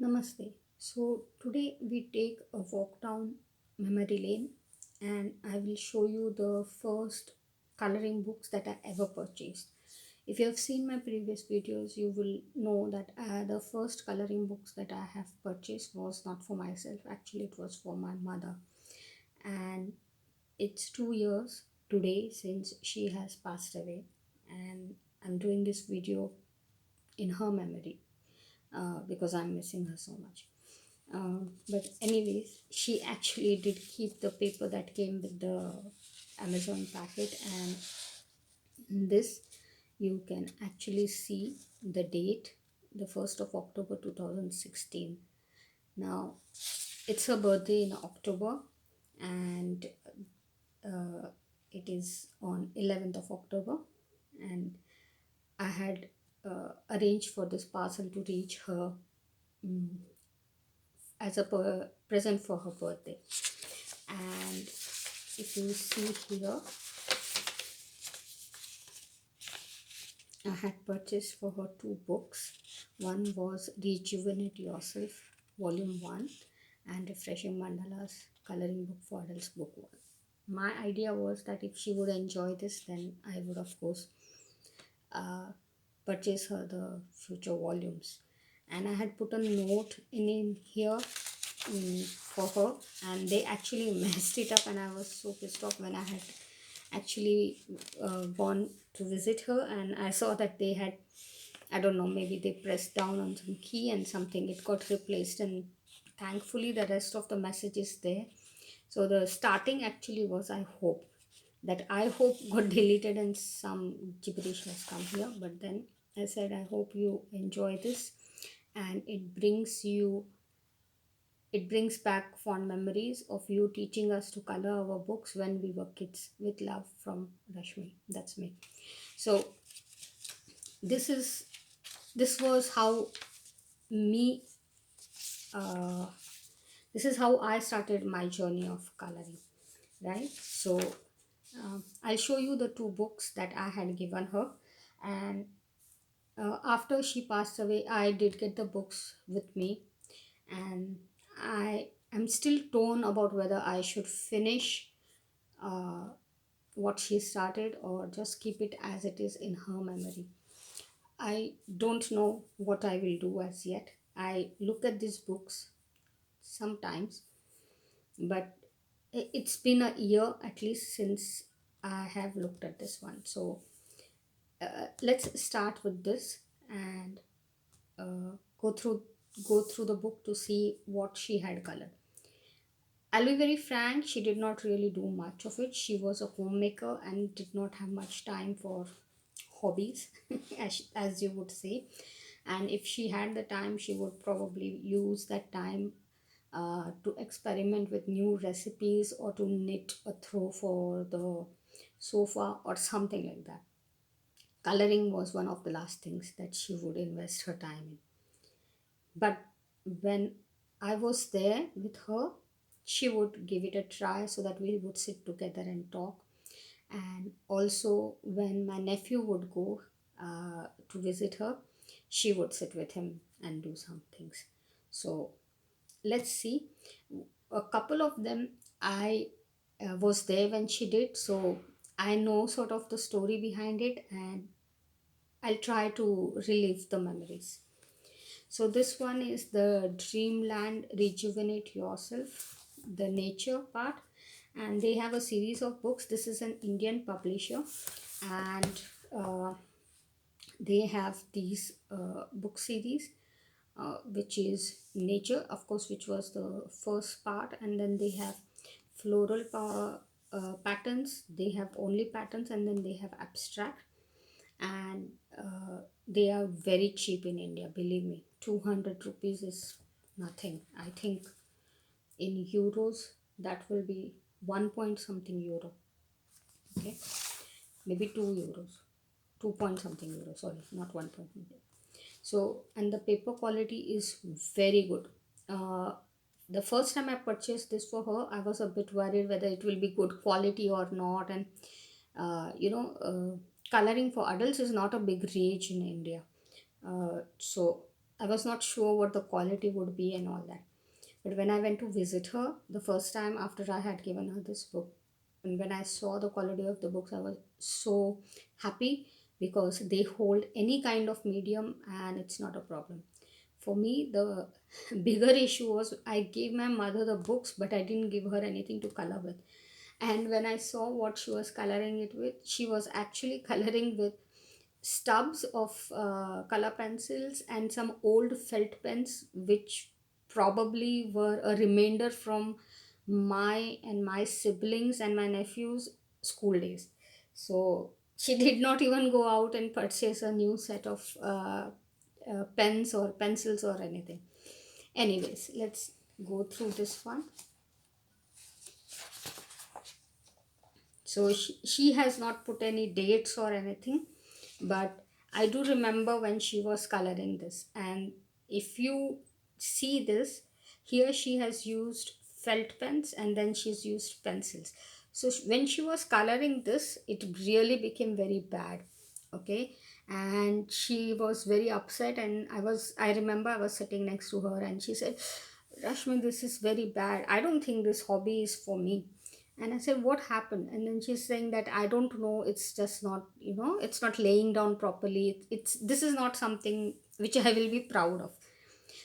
Namaste. So today we take a walk down memory lane and I will show you the first coloring books that I ever purchased. If you have seen my previous videos, you will know that the first coloring books that I have purchased was not for myself. Actually, it was for my mother. And it's 2 years today since she has passed away. And I'm doing this video in her memory because I'm missing her so much. But anyways, she actually did keep the paper that came with the Amazon packet, and in this you can actually see the date, the 1st of October 2016. Now it's her birthday in October, and uh, it is on 11th of October, and I had arranged for this parcel to reach her as a present for her birthday. And if you see here, I had purchased for her two books. One was Rejuvenate Yourself, Volume 1, and Refreshing Mandalas, Coloring Book for Adults, Book 1. My idea was that if she would enjoy this, then I would, of course, purchase her the future volumes. And I had put a note in here for her, and they actually messed it up, and I was so pissed off when I had actually gone to visit her, and I saw that they had, I don't know, maybe they pressed down on some key and something, it got replaced, and thankfully the rest of the message is there. So the starting actually was I hope got deleted and some gibberish has come here, but then I said I hope you enjoy this, and it brings back fond memories of you teaching us to color our books when we were kids. With love, from Rashmi. That's me. So this is this was how me uh, this is how I started my journey of coloring, right? So I'll show you the two books that I had given her, and after she passed away, I did get the books with me, and I am still torn about whether I should finish uh, what she started or just keep it as it is in her memory. I don't know what I will do as yet. I look at these books sometimes, but it's been a year at least since I have looked at this one. So let's start with this and uh, go through go through the book to see what she had colored. I'll be very frank, she did not really do much of it. She was a homemaker and did not have much time for hobbies, as you would say. And if she had the time, she would probably use that time to experiment with new recipes or to knit a throw for the sofa or something like that. Coloring was one of the last things that she would invest her time in. But when I was there with her, she would give it a try so that we would sit together and talk. And also, when my nephew would go to visit her, she would sit with him and do some things. So, let's see. A couple of them I was there when she did, so I know sort of the story behind it, and I'll try to relive the memories. So this one is the Dreamland Rejuvenate Yourself, the nature part, and they have a series of books. This is an Indian publisher, and they have these book series, which is nature, of course, which was the first part, and then they have floral patterns. They have only patterns, and then they have abstract, and they are very cheap in India. Believe me, 200 rupees is nothing. I think in euros that will be 1 point something euro. Okay, maybe 2 euros, 2 point something euro. Sorry, not 1 point. So, and the paper quality is very good. The first time I purchased this for her, I was a bit worried whether it will be good quality or not. And coloring for adults is not a big rage in India. So I was not sure what the quality would be and all that. But when I went to visit her the first time after I had given her this book, and when I saw the quality of the books, I was so happy because they hold any kind of medium and it's not a problem. For me, the bigger issue was I gave my mother the books, but I didn't give her anything to color with. And when I saw what she was coloring it with, she was actually coloring with stubs of color pencils and some old felt pens, which probably were a remainder from my and my siblings and my nephews' school days. So she did not even go out and purchase a new set of pens or pencils or anything. Anyways, let's go through this one. So she has not put any dates or anything, but I do remember when she was coloring this. And if you see this, here she has used felt pens and then she's used pencils. So when she was coloring this, it really became very bad. Okay. And she was very upset, and I remember I was sitting next to her and she said, Rashmi, this is very bad. I don't think this hobby is for me. And I said, what happened? And then she's saying that I don't know, it's just not, it's not laying down properly. It's This is not something which I will be proud of.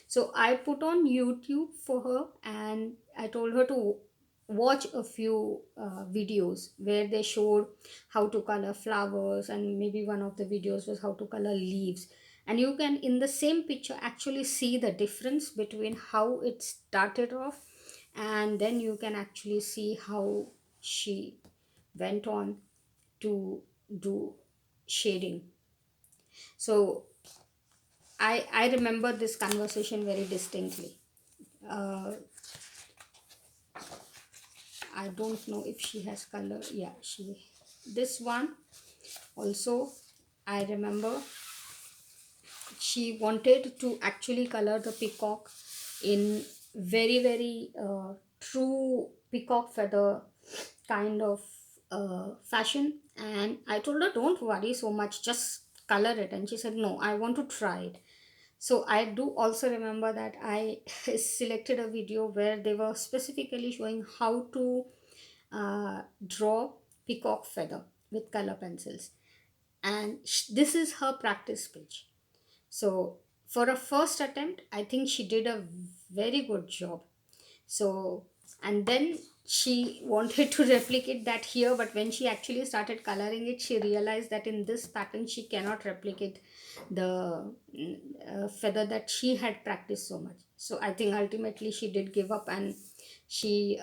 So I put on YouTube for her and I told her to watch a few videos where they showed how to color flowers, and maybe one of the videos was how to color leaves. And you can, in the same picture, actually see the difference between how it started off, and then you can actually see how she went on to do shading. So I remember this conversation very distinctly. uh, I don't know if she has color. Yeah, she, this one also, I remember she wanted to actually color the peacock in very very true peacock feather kind of fashion. And I told her, don't worry so much, just color it. And she said, no, I want to try it. So I do also remember that I selected a video where they were specifically showing how to draw peacock feather with color pencils. And this is her practice page. So for a first attempt, I think she did a very good job. So, and then she wanted to replicate that here, but when she actually started coloring it, she realized that in this pattern she cannot replicate the feather that she had practiced so much. So I think ultimately she did give up, and she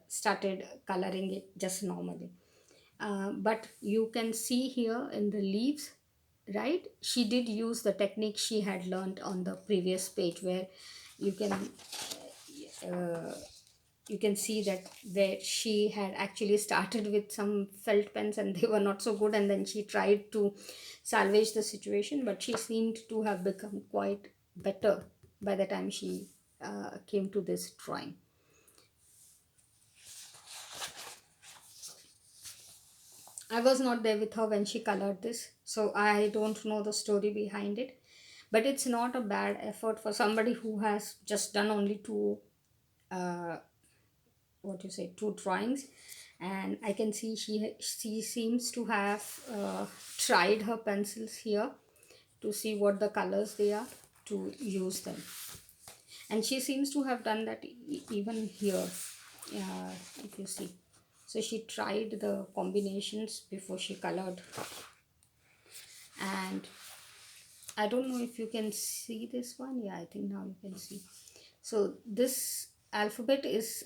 started coloring it just normally. But you can see here in the leaves, right, she did use the technique she had learned on the previous page, where you can uh, you can see that where she had actually started with some felt pens and they were not so good, and then she tried to salvage the situation, but she seemed to have become quite better by the time she came to this drawing. I was not there with her when she colored this, so I don't know the story behind it. But it's not a bad effort for somebody who has just done only uh, what you say, two drawings. And I can see she seems to have tried her pencils here to see what the colors they are, to use them. And she seems to have done that even here, if you see. So she tried the combinations before she colored. And I don't know if you can see this one. Yeah, I think now you can see. So this alphabet is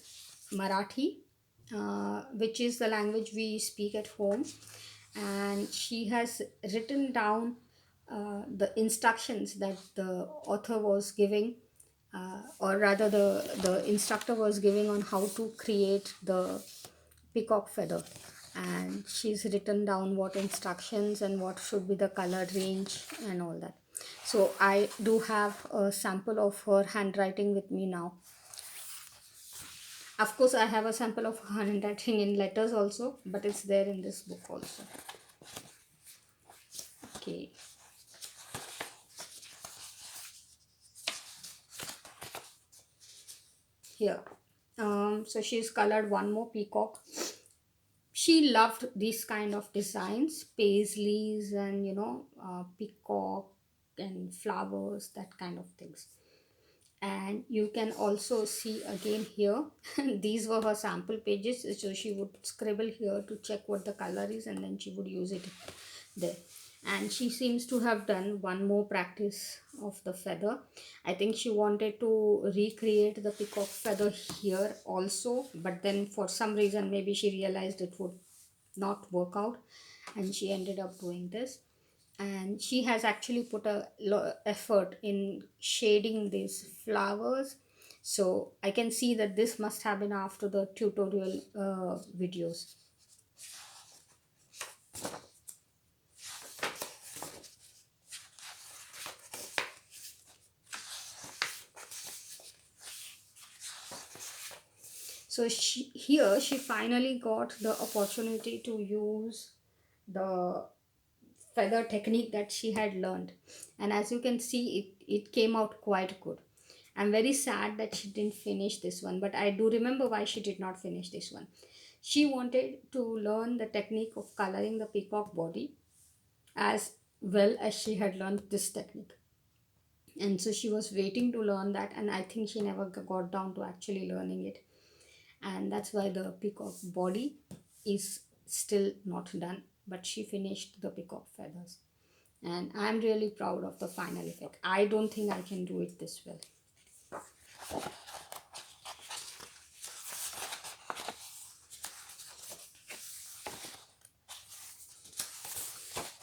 Marathi, which is the language we speak at home. And she has written down the instructions that the author was giving, or rather the instructor was giving on how to create the peacock feather. And she's written down what instructions and what should be the color range and all that. So I do have a sample of her handwriting with me now. Of course, I have a sample of her handwriting in letters also, but it's there in this book also. Okay. here. So she's colored one more peacock. She loved these kind of designs, paisleys and peacock and flowers, that kind of things. And you can also see again here, these were her sample pages, so she would scribble here to check what the color is, and then she would use it there. And she seems to have done one more practice of the feather. I think she wanted to recreate the peacock feather here also, but then for some reason maybe she realized it would not work out, and she ended up doing this. And she has actually put a effort in shading these flowers, so I can see that this must have been after the tutorial videos. So she finally got the opportunity to use the feather technique that she had learned, and as you can see, it came out quite good. I'm very sad that she didn't finish this one, but I do remember why she did not finish this one. She wanted to learn the technique of coloring the peacock body as well as she had learned this technique, and so she was waiting to learn that, and I think she never got down to actually learning it, and that's why the peacock body is still not done, but she finished the peacock feathers, and I'm really proud of the final effect. I don't think I can do it this well.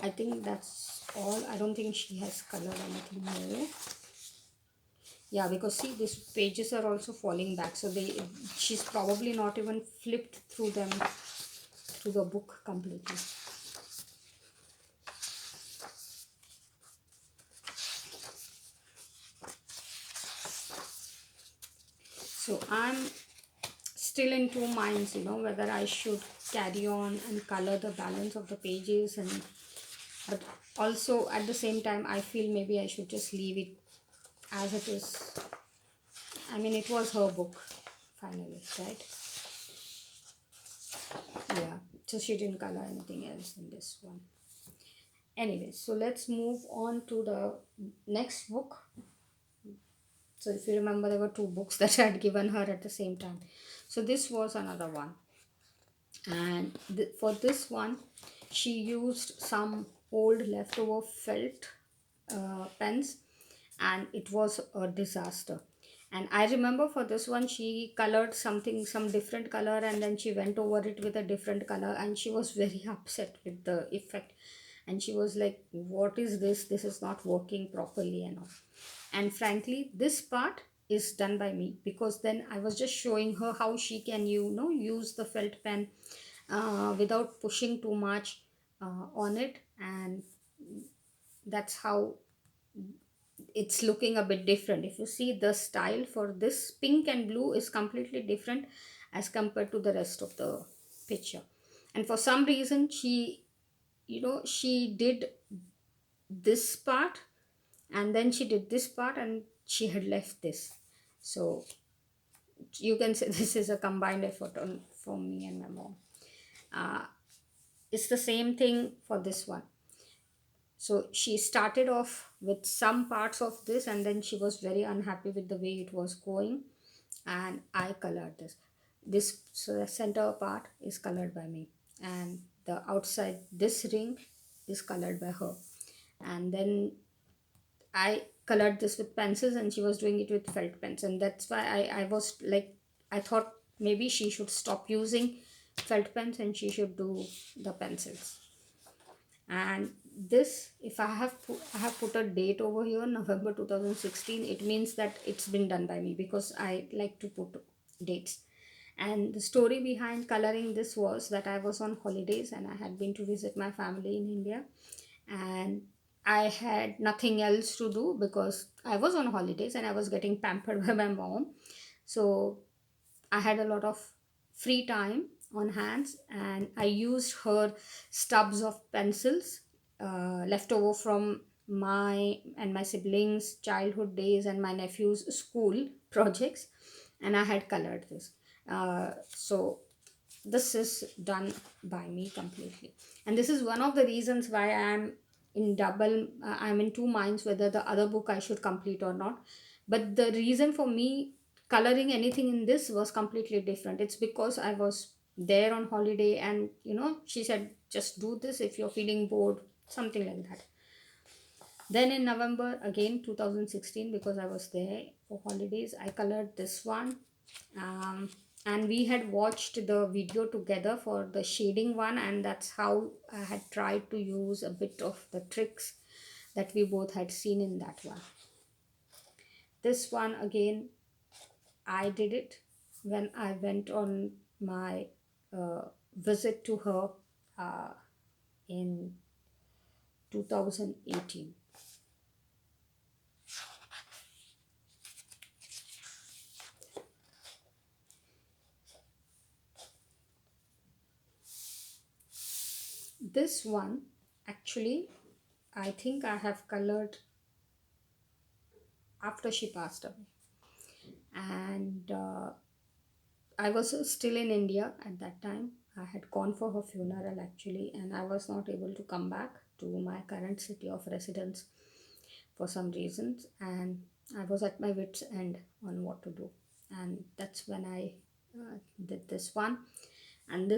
I think that's all. I don't think she has colored anything more. Yeah, because see, these pages are also falling back, so she's probably not even flipped through them, through the book completely. So I'm still in two minds, whether I should carry on and color the balance of the pages, and but also at the same time I feel maybe I should just leave it as it is. I mean, it was her book finally, right? Yeah, so she didn't color anything else in this one. Anyway, so let's move on to the next book. So if you remember, there were two books that I had given her at the same time. So this was another one, and for this one she used some old leftover felt pens, and it was a disaster. And I remember for this one she colored something, some different color, and then she went over it with a different color, and she was very upset with the effect, and she was like, what is this, this is not working properly and all. And frankly, this part is done by me, because then I was just showing her how she can use the felt pen without pushing too much on it, and that's how it's looking a bit different. If you see, the style for this pink and blue is completely different as compared to the rest of the picture. And for some reason she did this part, and then she did this part, and she had left this. So you can say this is a combined effort from me and my mom. uh, it's the same thing for this one. So she started off with some parts of this, and then she was very unhappy with the way it was going, and I colored this. So the center part is colored by me, and the outside, this ring, is colored by her. And then I colored this with pencils, and she was doing it with felt pens, and that's why I was like, I thought maybe she should stop using felt pens and she should do the pencils. And this, if I have put a date over here, November 2016, it means that it's been done by me, because I like to put dates. And the story behind coloring this was that I was on holidays and I had been to visit my family in India, and I had nothing else to do because I was on holidays and I was getting pampered by my mom. So I had a lot of free time on hands, and I used her stubs of pencils left over from my and my siblings' childhood days and my nephew's school projects. and I had colored this. So this is done by me completely, and this is one of the reasons why I'm in two minds whether the other book I should complete or not. But the reason for me coloring anything in this was completely different. It's because I was there on holiday, and she said just do this if you're feeling bored, something like that. Then in November again 2016, because I was there for holidays, I colored this one. Um, and we had watched the video together for the shading one, and that's how I had tried to use a bit of the tricks that we both had seen in that one. This one again, I did it when I went on my visit to her uh, in 2018. This one, actually, I think I have colored after she passed away. And I was still in India at that time. I had gone for her funeral actually, and I was not able to come back to my current city of residence for some reasons. And I was at my wits' end on what to do. And that's when I did this one. And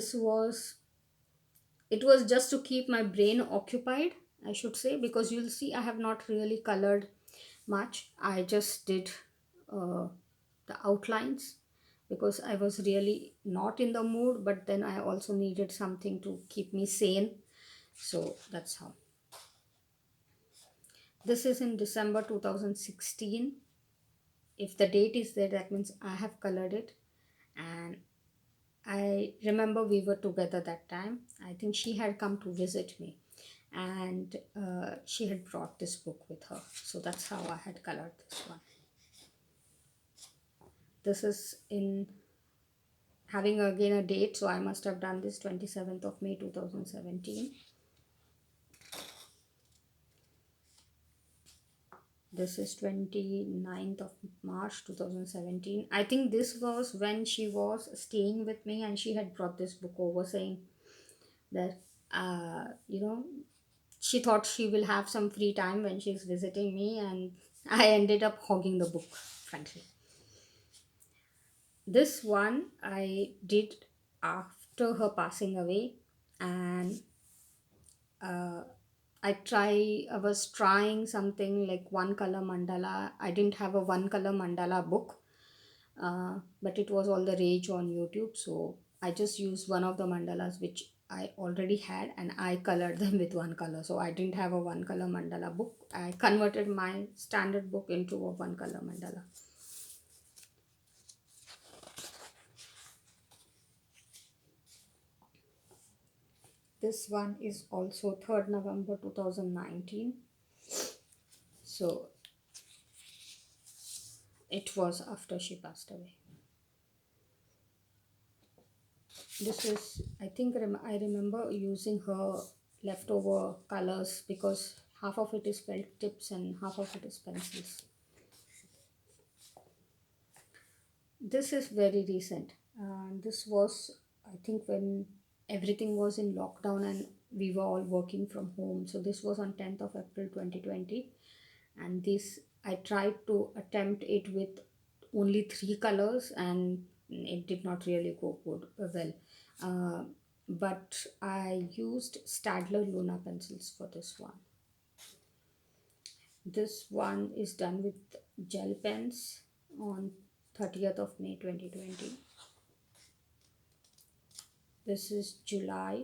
it was just to keep my brain occupied, I should say, because you'll see I have not really colored much. I just did uh, the outlines because I was really not in the mood, but then I also needed something to keep me sane. So that's how. This is in December 2016. If the date is there, that means I have colored it. And I remember we were together that time. I think she had come to visit me, and she had brought this book with her. So that's how I had colored this one. This is in having again a date, so I must have done this 27th of May 2017. This is 29th of March 2017. I think this was when she was staying with me, and she had brought this book over, saying that she thought she will have some free time when she's visiting me, and I ended up hogging the book, frankly. This one I did after her passing away, and uh, I was trying something like one color mandala. I didn't have a one color mandala book, but it was all the rage on YouTube. So I just used one of the mandalas which I already had, and I colored them with one color. So I didn't have a one color mandala book. I converted my standard book into a one color mandala. This one is also 3rd November 2019. So it was after she passed away. This is, I think, I remember using her leftover colors because half of it is felt tips and half of it is pencils. This is very recent. This was, I think, when everything was in lockdown and we were all working from home. So this was on 10th of April 2020. And this, I tried to attempt it with only three colors, and it did not really go good well. Uh, but I used Stadler Luna pencils for this one. This one is done with gel pens on 30th of May 2020. This is July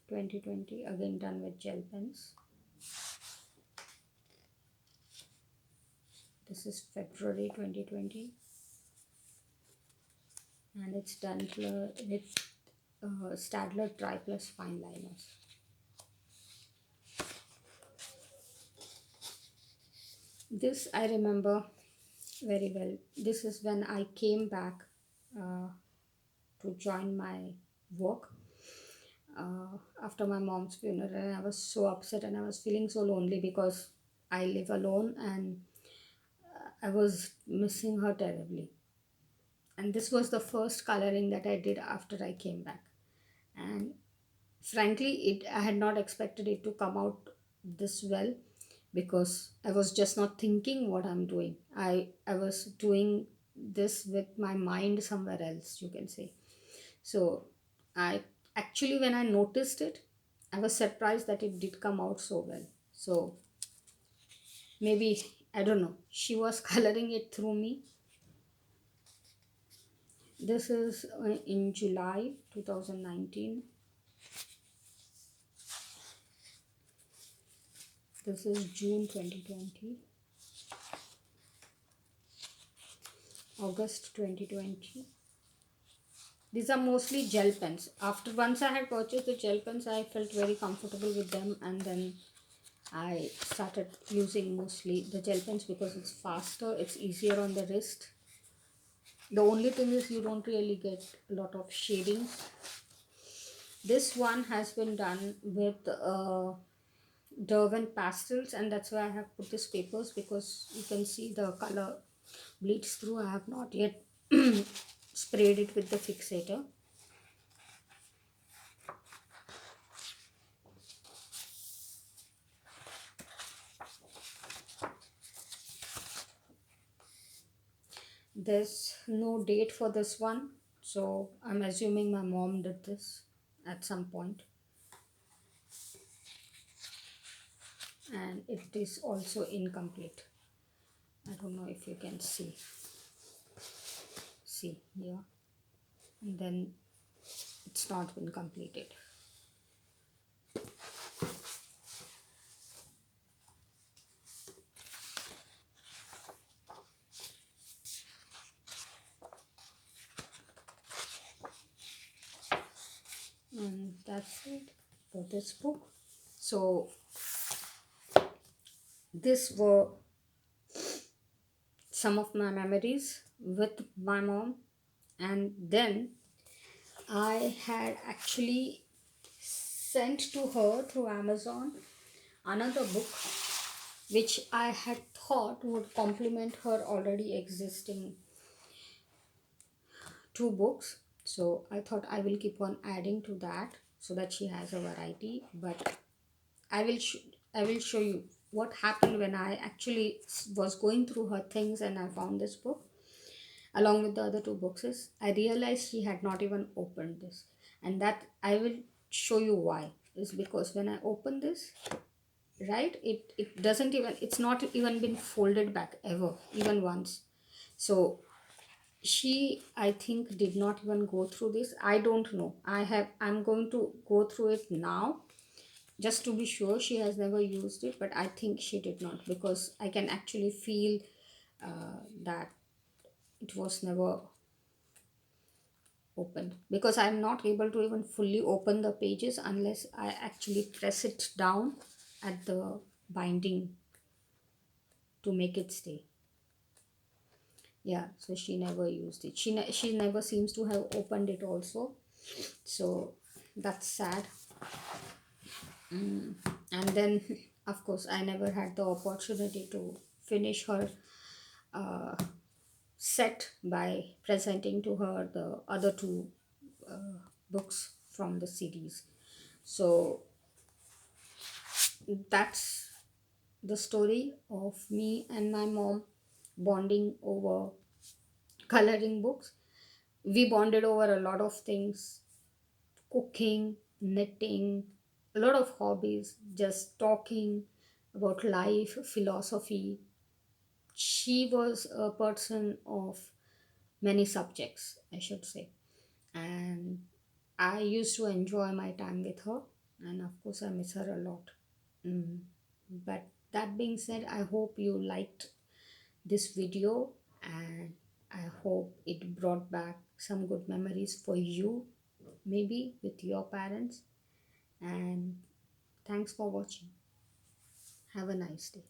2020, again done with gel pens. This is February 2020, and it's done with Stadler Tri Plus fine liners. This I remember very well. This is when I came back uh, to join my work after my mom's funeral, and I was so upset and I was feeling so lonely because I live alone, and I was missing her terribly. And this was the first coloring that I did after I came back. And frankly, I had not expected it to come out this well, because I was just not thinking what I'm doing. I was doing this with my mind somewhere else, you can say. So I actually, when I noticed it, I was surprised that it did come out so well. So maybe, I don't know, she was coloring it through me. This is in July 2019. This is June 2020, August 2020. These are mostly gel pens. After once I had purchased the gel pens, I felt very comfortable with them, and then I started using mostly the gel pens because it's faster, it's easier on the wrist. The only thing is you don't really get a lot of shadings. This one has been done with Derwent pastels, and that's why I have put these papers, because you can see the color bleeds through. I have not yet sprayed it with the fixator. There's no date for this one, so I'm assuming my mom did this at some point. And it is also incomplete. I don't know if you can see here, and then it's not been completed. And that's it for this book. So these were some of my memories with my mom. And then I had actually sent to her through Amazon another book which I had thought would complement her already existing two books. So I thought I will keep on adding to that so that she has a variety. But I will I will show you what happened when I actually was going through her things and I found this book along with the other two boxes. I realized she had not even opened this, and that I will show you why. Is because when I open this, right, it doesn't even, it's not even been folded back ever, even once. So she, I think, did not even go through this. I don't know. I'm going to go through it now just to be sure. She has never used it, but I think she did not, because I can actually feel that it was never opened, because I'm not able to even fully open the pages unless I actually press it down at the binding to make it stay. Yeah, so she never used it. She never seems to have opened it also. So that's sad. And then of course I never had the opportunity to finish her uh, set by presenting to her the other two books from the series. So that's the story of me and my mom bonding over coloring books. We bonded over a lot of things: cooking, knitting, a lot of hobbies, just talking about life, philosophy. She was a person of many subjects, I should say. And I used to enjoy my time with her, and of course, I miss her a lot. Mm. But that being said, I hope you liked this video, and I hope it brought back some good memories for you, maybe with your parents. And thanks for watching. Have a nice day.